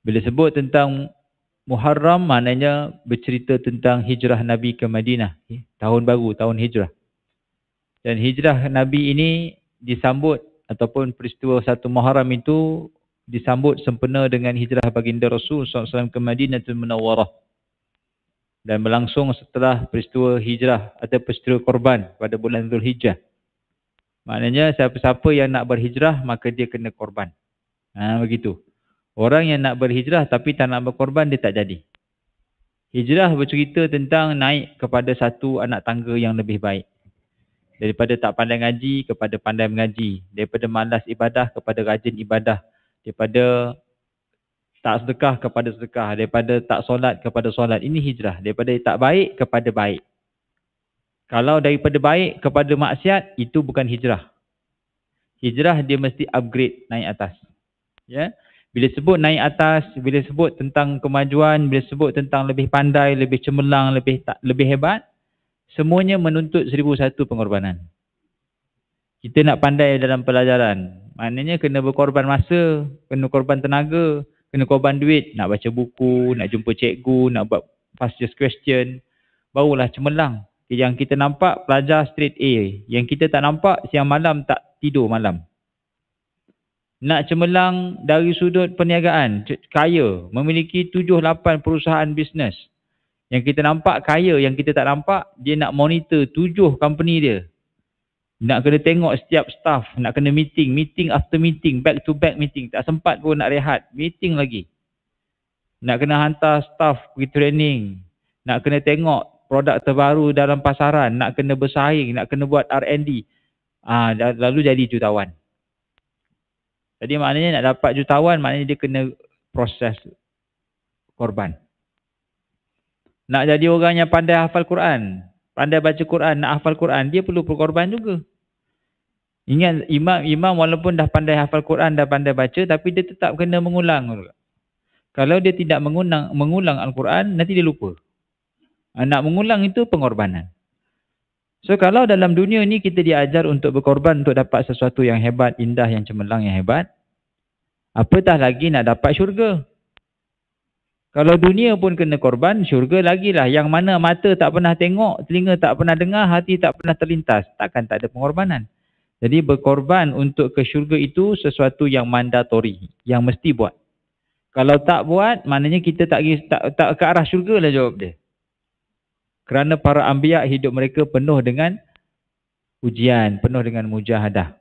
Bila sebut tentang Muharram, maknanya bercerita tentang hijrah Nabi ke Madinah. Tahun baru, tahun hijrah. Dan hijrah Nabi ini disambut, ataupun peristiwa 1 Muharram itu disambut sempena dengan hijrah baginda Rasul SAW ke Madinatul Munawwarah. Dan berlangsung setelah peristiwa hijrah atau peristiwa korban pada bulan Zulhijjah. Maknanya siapa-siapa yang nak berhijrah, maka dia kena korban. Begitu. Orang yang nak berhijrah tapi tak nak berkorban, dia tak jadi. Hijrah bercerita tentang naik kepada satu anak tangga yang lebih baik. Daripada tak pandai ngaji kepada pandai mengaji. Daripada malas ibadah kepada rajin ibadah. Daripada tak sedekah kepada sedekah. Daripada tak solat kepada solat. Ini hijrah. Daripada tak baik kepada baik. Kalau daripada baik kepada maksiat, itu bukan hijrah. Hijrah dia mesti upgrade, naik atas. Ya. Bila sebut naik atas, bila sebut tentang kemajuan, bila sebut tentang lebih pandai, lebih cemerlang, lebih hebat, semuanya menuntut 1001 pengorbanan. Kita nak pandai dalam pelajaran, maknanya kena berkorban masa, kena korban tenaga, kena korban duit, nak baca buku, nak jumpa cikgu, nak buat fast question, barulah cemerlang. Yang kita nampak pelajar straight A, yang kita tak nampak siang malam tak tidur malam. Nak cemerlang dari sudut perniagaan, kaya, memiliki 7-8 perusahaan bisnes. Yang kita nampak kaya, yang kita tak nampak, dia nak monitor 7 company dia. Nak kena tengok setiap staff, nak kena meeting after meeting, back to back meeting. Tak sempat pun nak rehat, meeting lagi. Nak kena hantar staff pergi training. Nak kena tengok produk terbaru dalam pasaran, nak kena bersaing, nak kena buat R&D. Lalu jadi jutawan. Jadi maknanya nak dapat jutawan, maknanya dia kena proses korban. Nak jadi orang yang pandai hafal Quran, pandai baca Quran, nak hafal Quran, dia perlu berkorban juga. Ingat, imam walaupun dah pandai hafal Quran, dah pandai baca, tapi dia tetap kena mengulang. Kalau dia tidak mengulang Al-Quran, nanti dia lupa. Nak mengulang itu pengorbanan. So kalau dalam dunia ni kita diajar untuk berkorban untuk dapat sesuatu yang hebat, indah, yang cemerlang, yang hebat, apatah lagi nak dapat syurga. Kalau dunia pun kena korban, syurga lagilah. Yang mana mata tak pernah tengok, telinga tak pernah dengar, hati tak pernah terlintas, takkan tak ada pengorbanan. Jadi berkorban untuk ke syurga itu sesuatu yang mandatori, yang mesti buat. Kalau tak buat, maknanya kita tak ke arah syurga lah jawab dia. Kerana para anbiya hidup mereka penuh dengan ujian, penuh dengan mujahadah.